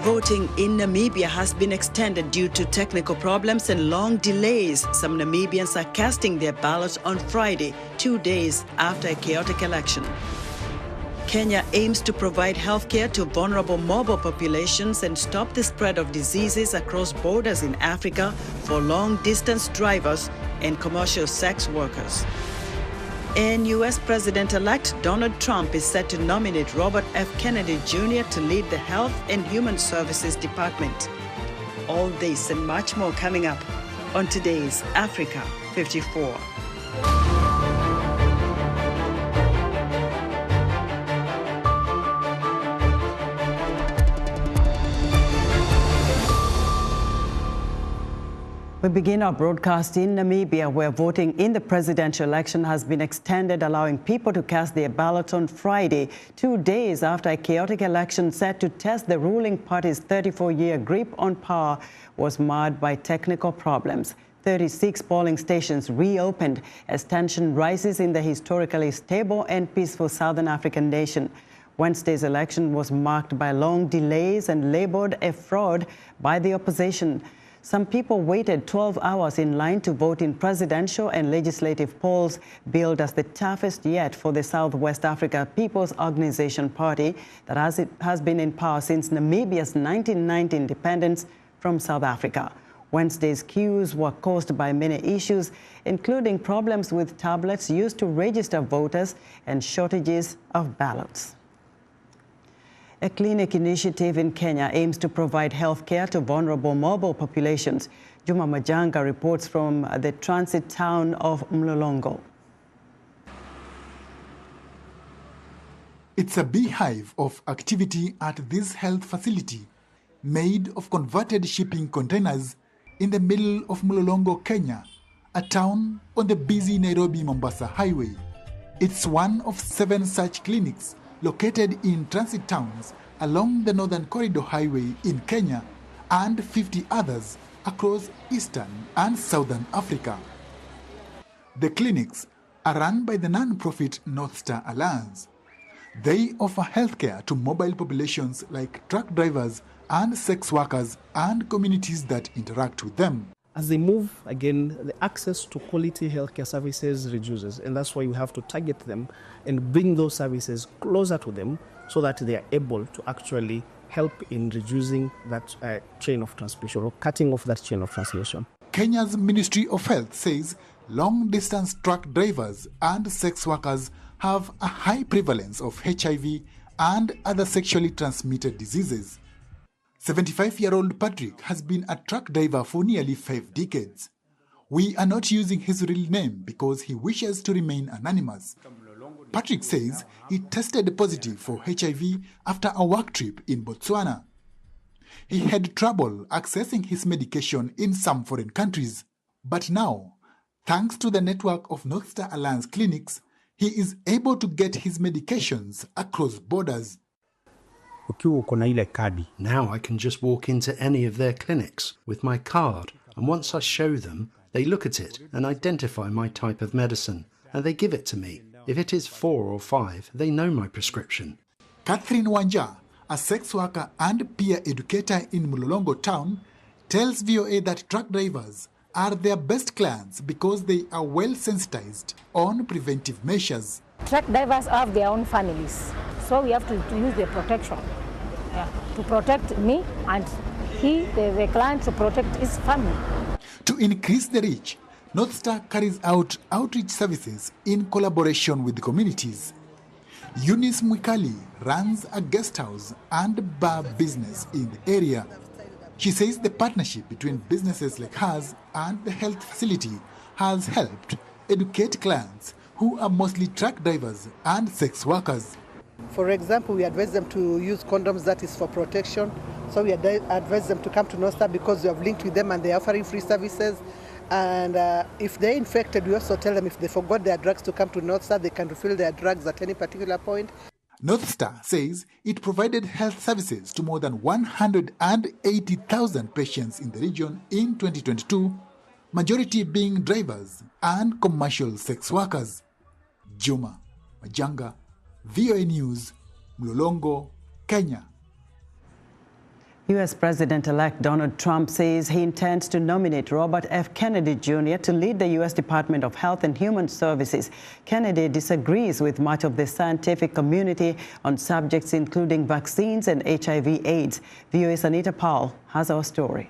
Voting in Namibia has been extended due to technical problems and long delays. Some Namibians are casting their ballots on Friday, 2 days after a chaotic election. Kenya aims to provide health care to vulnerable mobile populations and stop the spread of diseases across borders in Africa for long-distance drivers and commercial sex workers. And U.S. President-elect Donald Trump is set to nominate Robert F. Kennedy Jr. to lead the Health and Human Services Department. All this and much more coming up on today's Africa 54. We begin our broadcast in Namibia, where voting in the presidential election has been extended, allowing people to cast their ballots on Friday, 2 days after a chaotic election set to test the ruling party's 34-year grip on power was marred by technical problems. 36 polling stations reopened as tension rises in the historically stable and peaceful Southern African nation. Wednesday's election was marked by long delays and labeled a fraud by the opposition. Some people waited 12 hours in line to vote in presidential and legislative polls, billed as the toughest yet for the Southwest Africa People's Organization Party that has been in power since Namibia's 1990 independence from South Africa. Wednesday's queues were caused by many issues, including problems with tablets used to register voters and shortages of ballots. A clinic initiative in Kenya aims to provide health care to vulnerable mobile populations. Juma Majanga reports from the transit town of Mlolongo. It's a beehive of activity at this health facility, made of converted shipping containers in the middle of Mlolongo, Kenya, a town on the busy Nairobi-Mombasa highway. It's one of 7 such clinics located in transit towns along the Northern Corridor Highway in Kenya and 50 others across Eastern and Southern Africa. The clinics are run by the non-profit North Star Alliance. They offer healthcare to mobile populations like truck drivers and sex workers and communities that interact with them. As they move, again, the access to quality healthcare services reduces, and that's why we have to target them and bring those services closer to them so that they are able to actually help in reducing that chain of transmission or cutting off that chain of transmission. Kenya's Ministry of Health says long-distance truck drivers and sex workers have a high prevalence of HIV and other sexually transmitted diseases. 75-year-old Patrick has been a truck driver for nearly 5 decades. We are not using his real name because he wishes to remain anonymous. Patrick says he tested positive for HIV after a work trip in Botswana. He had trouble accessing his medication in some foreign countries. But now, thanks to the network of North Star Alliance clinics, he is able to get his medications across borders. Now I can just walk into any of their clinics with my card, and once I show them, they look at it and identify my type of medicine, and they give it to me. If it is 4 or 5, they know my prescription. Catherine Wanja, a sex worker and peer educator in Mlolongo town, tells VOA that truck drivers are their best clients because they are well sensitized on preventive measures. Truck drivers have their own families, so we have to use the protection to protect me and the client, to protect his family. To increase the reach, North Star carries out outreach services in collaboration with the communities. Eunice Mwikali runs a guest house and bar business in the area. She says the partnership between businesses like hers and the health facility has helped educate clients who are mostly truck drivers and sex workers. For example, we advise them to use condoms, that is for protection. So we advise them to come to North Star because we have linked with them and they're offering free services. And if they're infected, we also tell them if they forgot their drugs to come to North Star, they can refill their drugs at any particular point. North Star says it provided health services to more than 180,000 patients in the region in 2022, majority being drivers and commercial sex workers. Juma Majanga, VOA News, Mlolongo, Kenya. U.S. President-elect Donald Trump says he intends to nominate Robert F. Kennedy Jr. to lead the U.S. Department of Health and Human Services. Kennedy disagrees with much of the scientific community on subjects including vaccines and HIV/AIDS. VOA's Anita Powell has our story.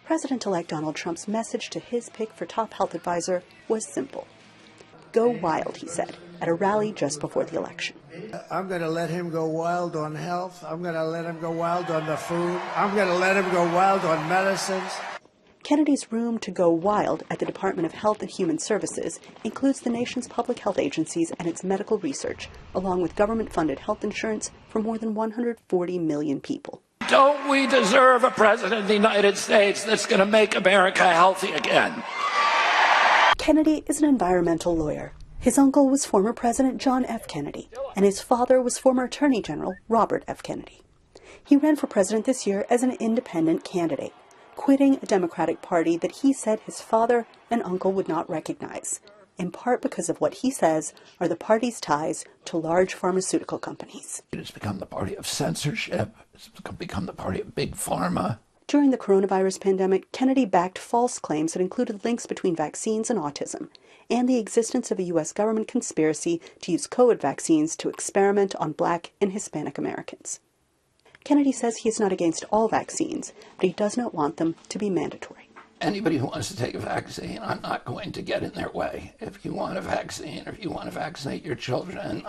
President-elect Donald Trump's message to his pick for top health advisor was simple. Go wild, he said, at a rally just before the election. I'm going to let him go wild on health. I'm going to let him go wild on the food. I'm going to let him go wild on medicines. Kennedy's room to go wild at the Department of Health and Human Services includes the nation's public health agencies and its medical research, along with government-funded health insurance for more than 140 million people. Don't we deserve a president of the United States that's going to make America healthy again? Kennedy is an environmental lawyer. His uncle was former President John F. Kennedy, and his father was former Attorney General Robert F. Kennedy. He ran for president this year as an independent candidate, quitting a Democratic Party that he said his father and uncle would not recognize, in part because of what he says are the party's ties to large pharmaceutical companies. It has become the party of censorship. It's become the party of big pharma. During the coronavirus pandemic, Kennedy backed false claims that included links between vaccines and autism, and the existence of a U.S. government conspiracy to use COVID vaccines to experiment on Black and Hispanic Americans. Kennedy says he is not against all vaccines, but he does not want them to be mandatory. Anybody who wants to take a vaccine, I'm not going to get in their way. If you want a vaccine, or if you want to vaccinate your children,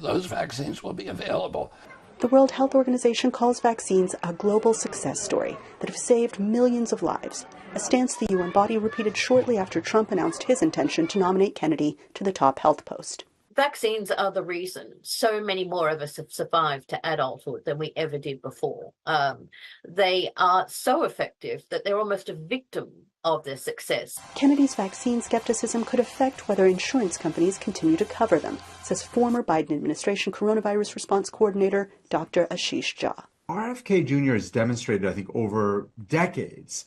those vaccines will be available. The World Health Organization calls vaccines a global success story that have saved millions of lives, a stance the UN body repeated shortly after Trump announced his intention to nominate Kennedy to the top health post. Vaccines are the reason so many more of us have survived to adulthood than we ever did before. They are so effective that they're almost a victim of their success. Kennedy's vaccine skepticism could affect whether insurance companies continue to cover them, says former Biden administration coronavirus response coordinator Dr. Ashish Jha. RFK Jr. has demonstrated, I think, over decades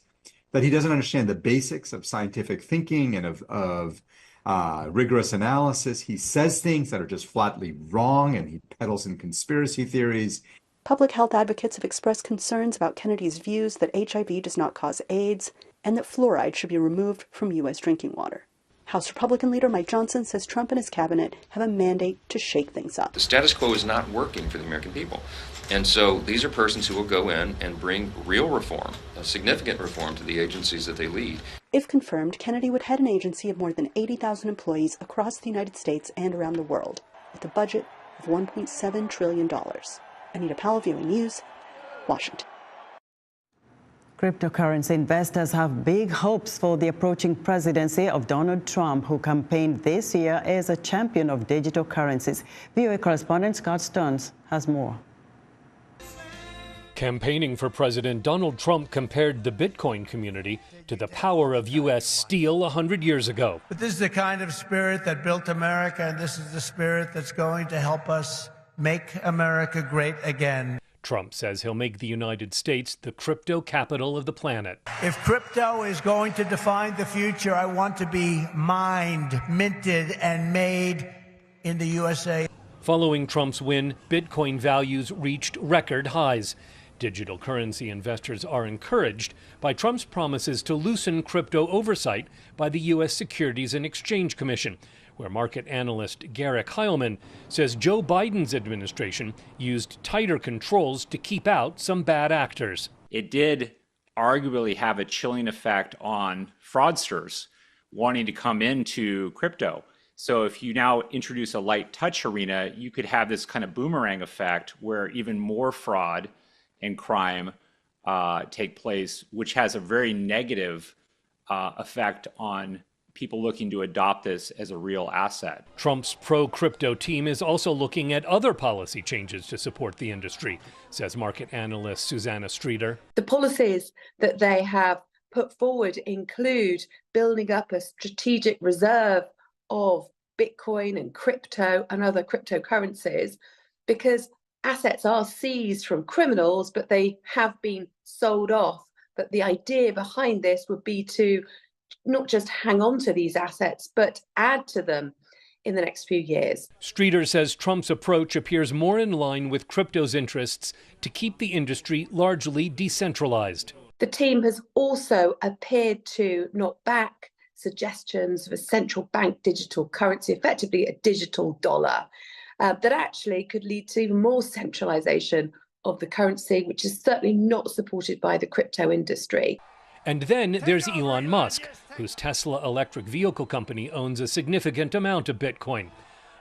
that he doesn't understand the basics of scientific thinking and of rigorous analysis. He says things that are just flatly wrong, and he peddles in conspiracy theories. Public health advocates have expressed concerns about Kennedy's views that HIV does not cause AIDS and that fluoride should be removed from U.S. drinking water. House Republican leader Mike Johnson says Trump and his cabinet have a mandate to shake things up. The status quo is not working for the American people. And so these are persons who will go in and bring real reform, a significant reform to the agencies that they lead. If confirmed, Kennedy would head an agency of more than 80,000 employees across the United States and around the world, with a budget of $1.7 trillion. Anita Powell, VOA News, Washington. Cryptocurrency investors have big hopes for the approaching presidency of Donald Trump, who campaigned this year as a champion of digital currencies. VOA correspondent Scott Stearns has more. Campaigning for President, Donald Trump compared the Bitcoin community to the power of U.S. steel 100 years ago. But this is the kind of spirit that built America, and this is the spirit that's going to help us make America great again. Trump says he'll make the United States the crypto capital of the planet. If crypto is going to define the future, I want to be mined, minted, and made in the USA. Following Trump's win, Bitcoin values reached record highs. Digital currency investors are encouraged by Trump's promises to loosen crypto oversight by the U.S. Securities and Exchange Commission, where market analyst Garrick Heilman says Joe Biden's administration used tighter controls to keep out some bad actors. It did arguably have a chilling effect on fraudsters wanting to come into crypto. So if you now introduce a light touch arena, you could have this kind of boomerang effect where even more fraud and crime take place, which has a very negative effect on people looking to adopt this as a real asset. Trump's pro-crypto team is also looking at other policy changes to support the industry, says market analyst Susanna Streeter. The policies that they have put forward include building up a strategic reserve of Bitcoin and crypto and other cryptocurrencies, because assets are seized from criminals, but they have been sold off. But the idea behind this would be to not just hang on to these assets, but add to them in the next few years. Streeter says Trump's approach appears more in line with crypto's interests to keep the industry largely decentralized. The team has also appeared to not back suggestions of a central bank digital currency, effectively a digital dollar, that actually could lead to even more centralization of the currency, which is certainly not supported by the crypto industry. And then there's Elon Musk, whose Tesla electric vehicle company owns a significant amount of Bitcoin.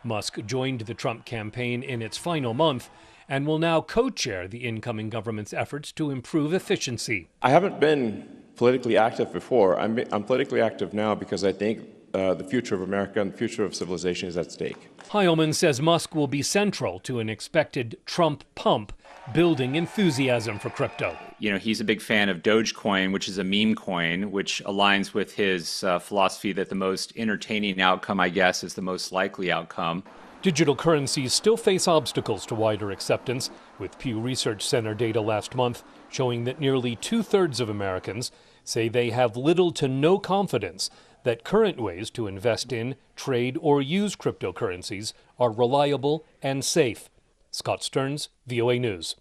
Musk joined the Trump campaign in its final month and will now co-chair the incoming government's efforts to improve efficiency. I haven't been politically active before. I'm politically active now because I think the future of America and the future of civilization is at stake. Heilman says Musk will be central to an expected Trump pump, building enthusiasm for crypto. You know, he's a big fan of Dogecoin, which is a meme coin, which aligns with his philosophy that the most entertaining outcome, I guess, is the most likely outcome. Digital currencies still face obstacles to wider acceptance, with Pew Research Center data last month showing that nearly 2/3 of Americans say they have little to no confidence that current ways to invest in, trade, or use cryptocurrencies are reliable and safe. Scott Stearns, VOA News.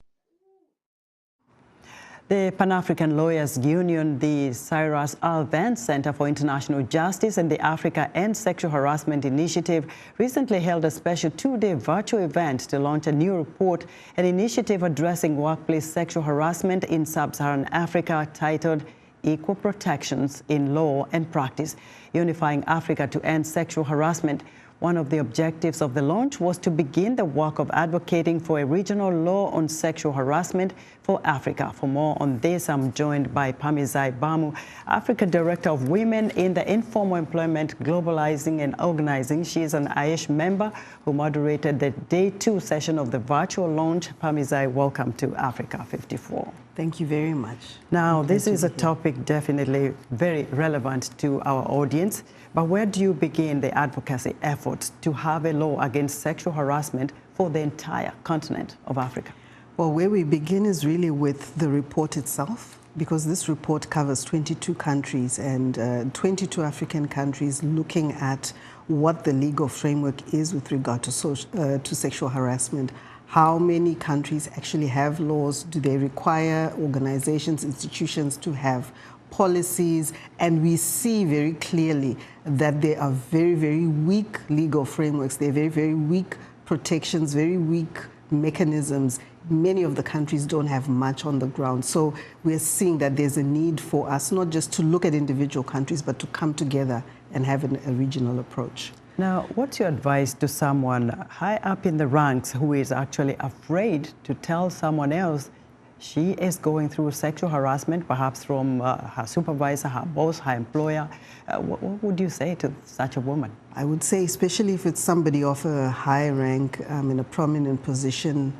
The Pan-African Lawyers Union, the Cyrus Al Vance Center for International Justice, and the Africa End Sexual Harassment Initiative recently held a special 2-day virtual event to launch a new report, an initiative addressing workplace sexual harassment in sub-Saharan Africa titled Equal Protections in Law and Practice, Unifying Africa to End Sexual Harassment. One of the objectives of the launch was to begin the work of advocating for a regional law on sexual harassment for Africa. For more on this, I'm joined by Pamizai Bamu, Africa Director of Women in the Informal Employment Globalizing and Organizing. She is an AISH member who moderated the Day 2 session of the virtual launch. Pamizai, welcome to Africa 54. Thank you very much. Now, this is a topic definitely very relevant to our audience, but where do you begin the advocacy efforts to have a law against sexual harassment for the entire continent of Africa? Well, where we begin is really with the report itself, because this report covers 22 countries and 22 African countries, looking at what the legal framework is with regard to sexual harassment. How many countries actually have laws? Do they require organizations, institutions to have policies? And we see very clearly that there are very, very weak legal frameworks. There are very, very weak protections, very weak mechanisms. Many of the countries don't have much on the ground. So we're seeing that there's a need for us not just to look at individual countries, but to come together and have a regional approach. Now, what's your advice to someone high up in the ranks who is actually afraid to tell someone else she is going through sexual harassment, perhaps from her supervisor, her boss, her employer? What would you say to such a woman? I would say, especially if it's somebody of a high rank, in a prominent position,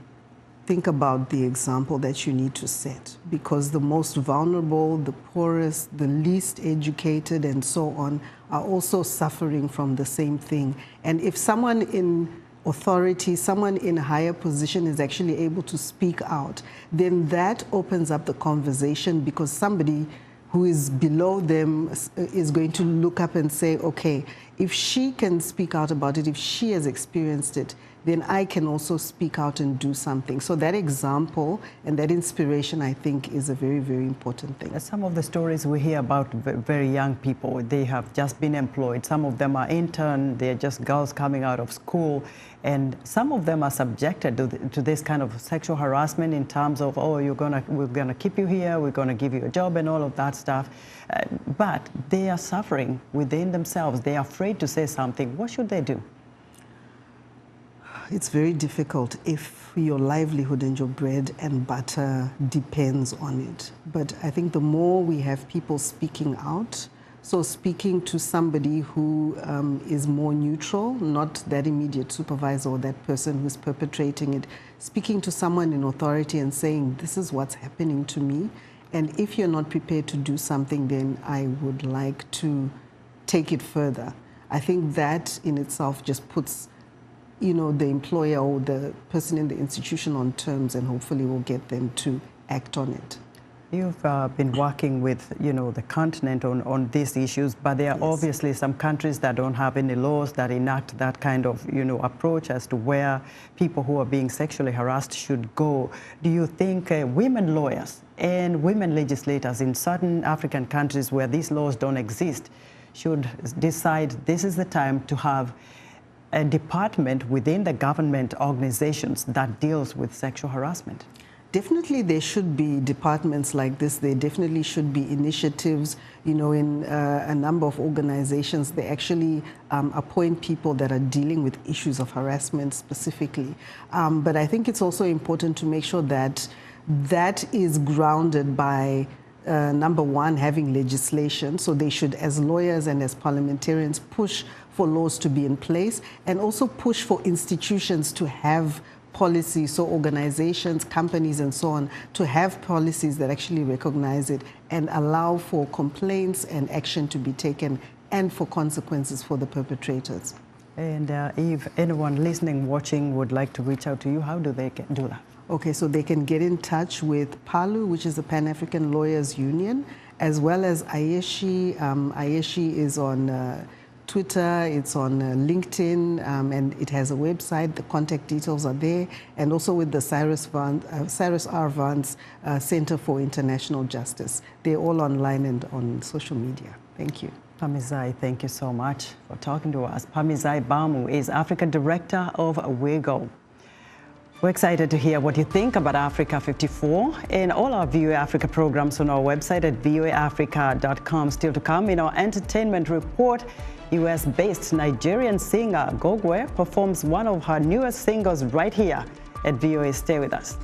think about the example that you need to set, because the most vulnerable, the poorest, the least educated, and so on, are also suffering from the same thing. And if someone in authority, someone in a higher position is actually able to speak out, then that opens up the conversation, because somebody who is below them is going to look up and say, okay, if she can speak out about it, if she has experienced it, then I can also speak out and do something. So that example and that inspiration, I think, is a very, very important thing. Some of the stories we hear about very young people, they have just been employed. Some of them are intern, they're just girls coming out of school. And some of them are subjected to this kind of sexual harassment in terms of, oh, we're gonna keep you here, we're gonna give you a job and all of that stuff. But they are suffering within themselves. They are afraid to say something. What should they do? It's very difficult if your livelihood and your bread and butter depends on it. But I think the more we have people speaking out, so speaking to somebody who is more neutral, not that immediate supervisor or that person who's perpetrating it, speaking to someone in authority and saying, this is what's happening to me. And if you're not prepared to do something, then I would like to take it further. I think that in itself just puts the employer or the person in the institution on terms, and hopefully will get them to act on it. You've been working with, the continent on these issues, but there are obviously some countries that don't have any laws that enact that kind of, approach as to where people who are being sexually harassed should go. Do you think women lawyers and women legislators in certain African countries where these laws don't exist should decide this is the time to have a department within the government organizations that deals with sexual harassment? Definitely there should be departments like this. There definitely should be initiatives, in a number of organizations. They actually appoint people that are dealing with issues of harassment specifically. But I think it's also important to make sure that that is grounded by number one, having legislation. So they should, as lawyers and as parliamentarians, push for laws to be in place and also push for institutions to have policies, so organizations, companies, and so on, to have policies that actually recognize it and allow for complaints and action to be taken and for consequences for the perpetrators. And if anyone listening, watching would like to reach out to you, how do they do that? Okay, so they can get in touch with PALU, which is the Pan-African Lawyers Union, as well as AYESHI. AYESHI is on Twitter, it's on LinkedIn, and it has a website. The contact details are there, and also with the Cyrus R. Vance Center for International Justice. They're all online and on social media. Thank you. Phamizai, thank you so much for talking to us. Phamizai Bamu is Africa Director of WIGO. We're excited to hear what you think about Africa 54 and all our VOA Africa programs on our website at voaafrica.com. Still to come in our entertainment report, US-based Nigerian singer Gogwe performs one of her newest singles right here at VOA. Stay with us.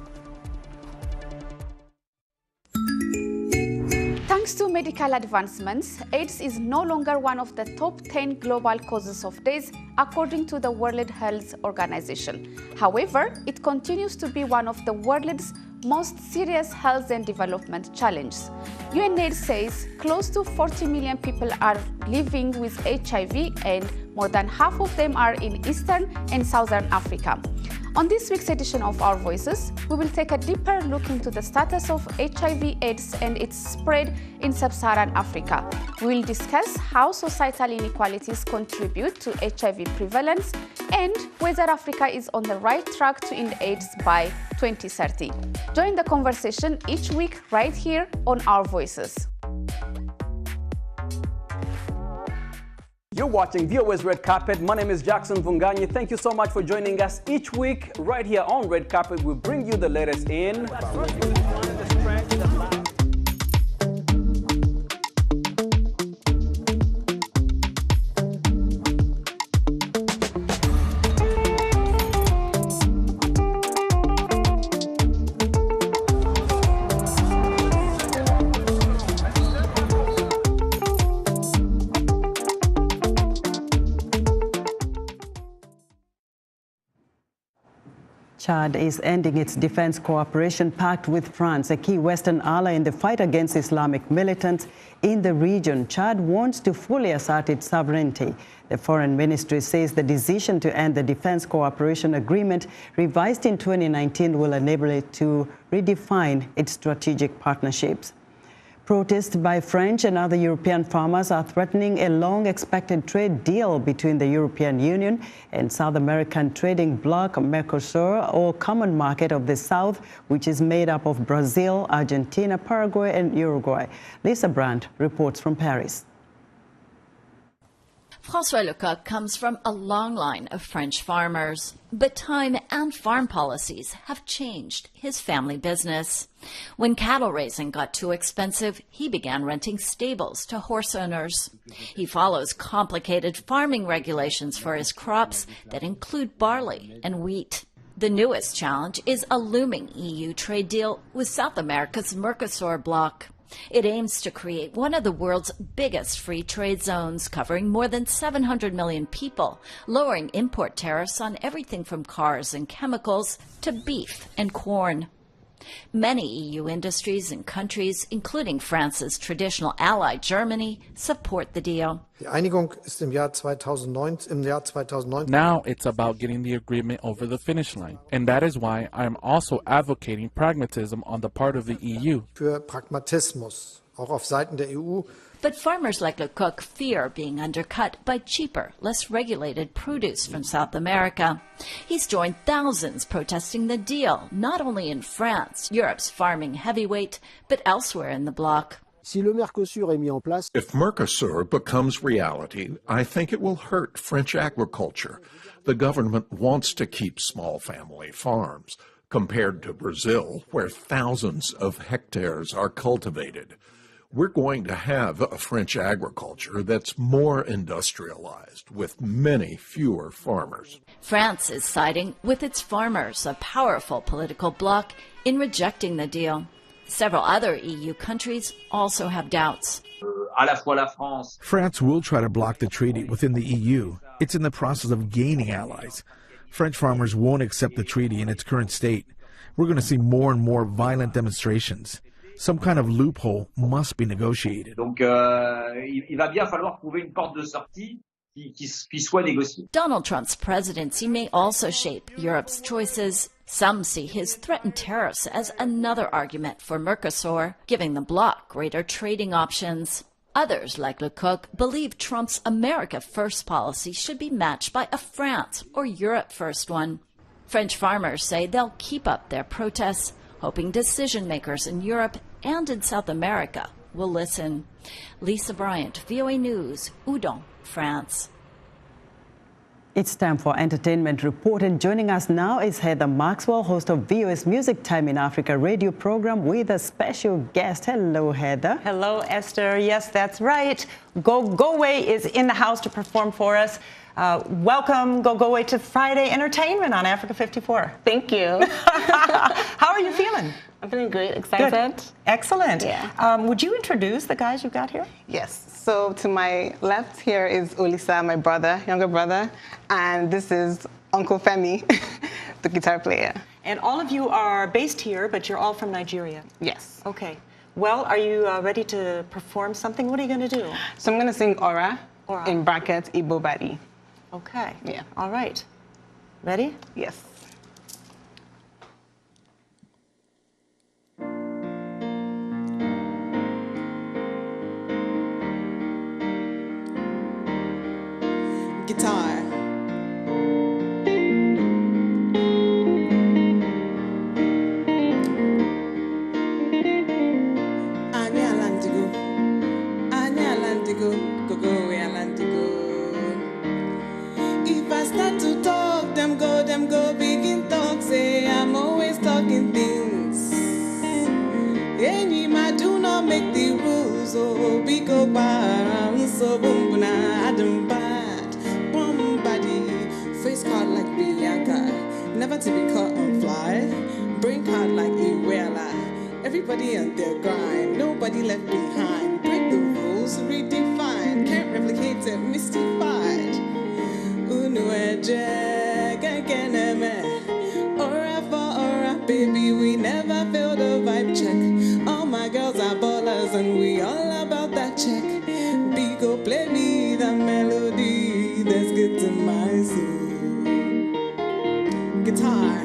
Thanks to medical advancements, AIDS is no longer one of the top 10 global causes of death, according to the World Health Organization. However, it continues to be one of the world's most serious health and development challenges. UNAIDS says close to 40 million people are living with HIV, and more than half of them are in Eastern and Southern Africa. On this week's edition of Our Voices, we will take a deeper look into the status of HIV/AIDS and its spread in sub-Saharan Africa. We will discuss how societal inequalities contribute to HIV prevalence and whether Africa is on the right track to end AIDS by 2030. Join the conversation each week right here on Our Voices. You're watching VOA's Red Carpet. My name is Jackson Vunganyi. Thank you so much for joining us each week right here on Red Carpet. We bring you the latest in Chad is ending its defense cooperation pact with France, a key Western ally in the fight against Islamic militants in the region. Chad wants to fully assert its sovereignty. The foreign ministry says the decision to end the defense cooperation agreement, revised in 2019, will enable it to redefine its strategic partnerships. Protests by French and other European farmers are threatening a long-expected trade deal between the European Union and South American trading bloc Mercosur, or Common Market of the South, which is made up of Brazil, Argentina, Paraguay, and Uruguay. Lisa Brandt reports from Paris. François Lecoq comes from a long line of French farmers, but time and farm policies have changed his family business. When cattle raising got too expensive, he began renting stables to horse owners. He follows complicated farming regulations for his crops that include barley and wheat. The newest challenge is a looming EU trade deal with South America's Mercosur bloc. It aims to create one of the world's biggest free trade zones, covering more than 700 million people, lowering import tariffs on everything from cars and chemicals to beef and corn. Many EU industries and countries, including France's traditional ally Germany, support the deal. Now it's about getting the agreement over the finish line, and that is why I am also advocating pragmatism on the part of the EU. But farmers like Lecoq fear being undercut by cheaper, less regulated produce from South America. He's joined thousands protesting the deal, not only in France, Europe's farming heavyweight, but elsewhere in the bloc. If Mercosur becomes reality, I think it will hurt French agriculture. The government wants to keep small family farms, compared to Brazil, where thousands of hectares are cultivated. We're going to have a French agriculture that's more industrialized, with many fewer farmers. France is siding with its farmers, a powerful political bloc, in rejecting the deal. Several other EU countries also have doubts. France will try to block the treaty within the EU. It's in the process of gaining allies. French farmers won't accept the treaty in its current state. We're going to see more and more violent demonstrations. Some kind of loophole must be negotiated. Donald Trump's presidency may also shape Europe's choices. Some see his threatened tariffs as another argument for Mercosur, giving the bloc greater trading options. Others, like Lecoq, believe Trump's America First policy should be matched by a France or Europe First one. French farmers say they'll keep up their protests, hoping decision makers in Europe and in South America will listen. Lisa Bryant, VOA News, Udon, France. It's time for Entertainment Report, and joining us now is Heather Maxwell, host of VOA's Music Time in Africa radio program, with a special guest. Hello, Heather. Hello, Esther. Yes, that's right. Go-Go-Way is in the house to perform for us. Welcome, Go-Go-Way, to Friday Entertainment on Africa 54. Thank you. How are you feeling? I'm feeling great, excited. Good. Excellent. Yeah. Would you introduce the guys you've got here? Yes. So to my left here is Olisa, my brother, younger brother, and this is Uncle Femi, the guitar player. And all of you are based here, but you're all from Nigeria. Yes. Okay. Well, are you ready to perform something? What are you going to do? So I'm going to sing Aura, in brackets, Igbo Badi. Okay. Yeah. All right. Ready? Yes. Guitar. If I start to talk, them go, begin talk, say I'm always talking things. I do not make the rules, oh, be go bar, so boom, I don't bad, boom, body, face card like Bianca, never to be caught on fly, brain card like Iwela, everybody on their grind, nobody left behind, break the rules, redefined, can't replicate it, mystified. Aura for aura, baby, we never fail the vibe check. All my girls are ballers and we all about that check. Bigo, play me the melody that's good to my soul. Guitar.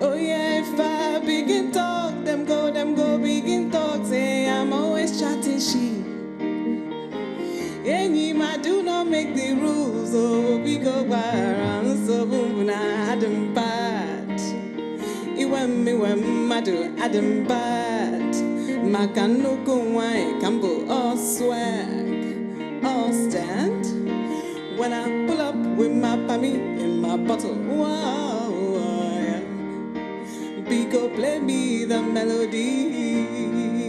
Oh yeah, if I begin talk, them go, begin talk, say I'm always chatting shit. I do not make the rules, oh, we go around, so boom, Adam bad. When madu Adam bad. Makano go wine, cambo, all swag, all stand. When I pull up with my pammy in my bottle, wow, yeah. Biko, play me the melody.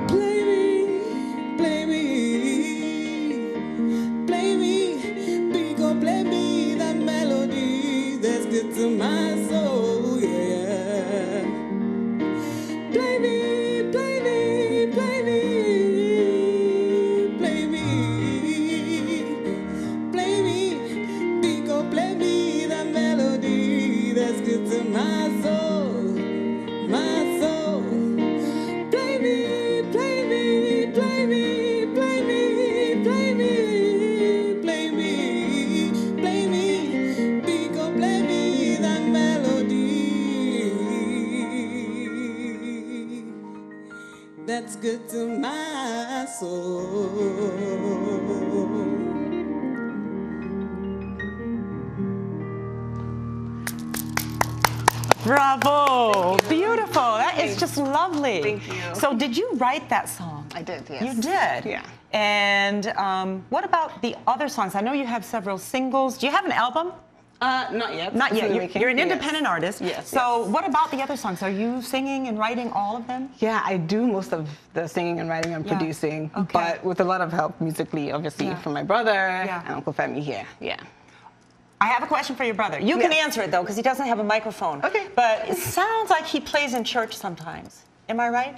Play me, play me, play me. Biko, play me the melody that's good to my soul, yeah. Play me, play me, play me, play me, play me. Biko, play me the melody that's good to my soul, my soul. Play me, play me, play me, play me, play me, play me, play me. Biko, play me the melody that's good to my soul. Bravo! Beautiful. That is just lovely. Thank you. So did you write that song? I did, yes. You did? Yeah. And what about the other songs? I know you have several singles. Do you have an album? Not yet. Not It's yet. in the You're, making. you're an Yes. independent artist. Yes. So yes. what about the other songs? Are you singing and writing all of them? Yeah, I do most of the singing and writing and Yeah. producing, Okay. but with a lot of help musically, obviously, Yeah. from my brother Yeah. and Uncle Femi here. Yeah. I have a question for your brother. You can Yes. answer it, though, because he doesn't have a microphone. Okay. But it sounds like he plays in church sometimes. Am I right?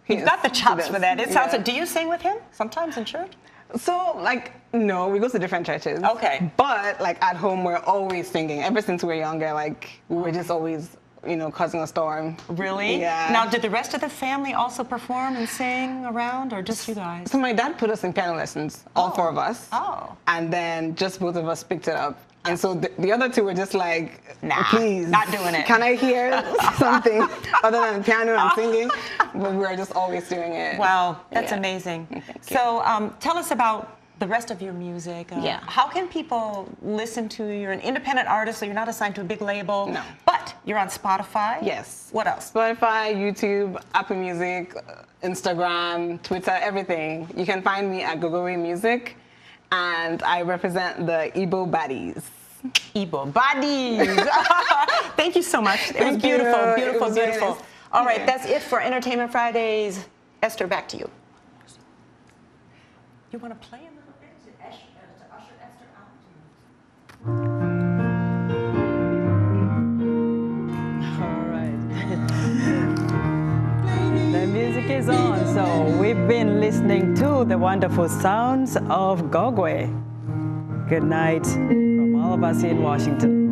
You've got the chops for that. It sounds like, do you sing with him sometimes in church? So, like, no, we go to different churches. Okay. But, like, at home, we're always singing. Ever since we were younger, like, we were just always, you know, causing a storm. Really? Yeah. Now, did the rest of the family also perform and sing around, or just you guys? So my dad put us in piano lessons, all four of us. Oh. And then just both of us picked it up. And so the other two were just like, nah, please, not doing it. Can I hear something other than piano and singing? But we were just always doing it. Wow, that's Yeah. amazing. So tell us about the rest of your music. Yeah. How can people listen to you? You're an independent artist, so you're not assigned to a big label. No. But you're on Spotify. Yes. What else? Spotify, YouTube, Apple Music, Instagram, Twitter, everything. You can find me at Gogowe Music. And I represent the Igbo Baddies. Igbo Baddies. Thank you so much. It was Thank beautiful, you. beautiful, It was very beautiful. nice. All right, Yeah. that's it for Entertainment Fridays. Esther, back to you. You want to play a little bit to usher Esther out? All right. The music is on, so we've been listening to the wonderful sounds of Gogwe. Good night from all of us in Washington.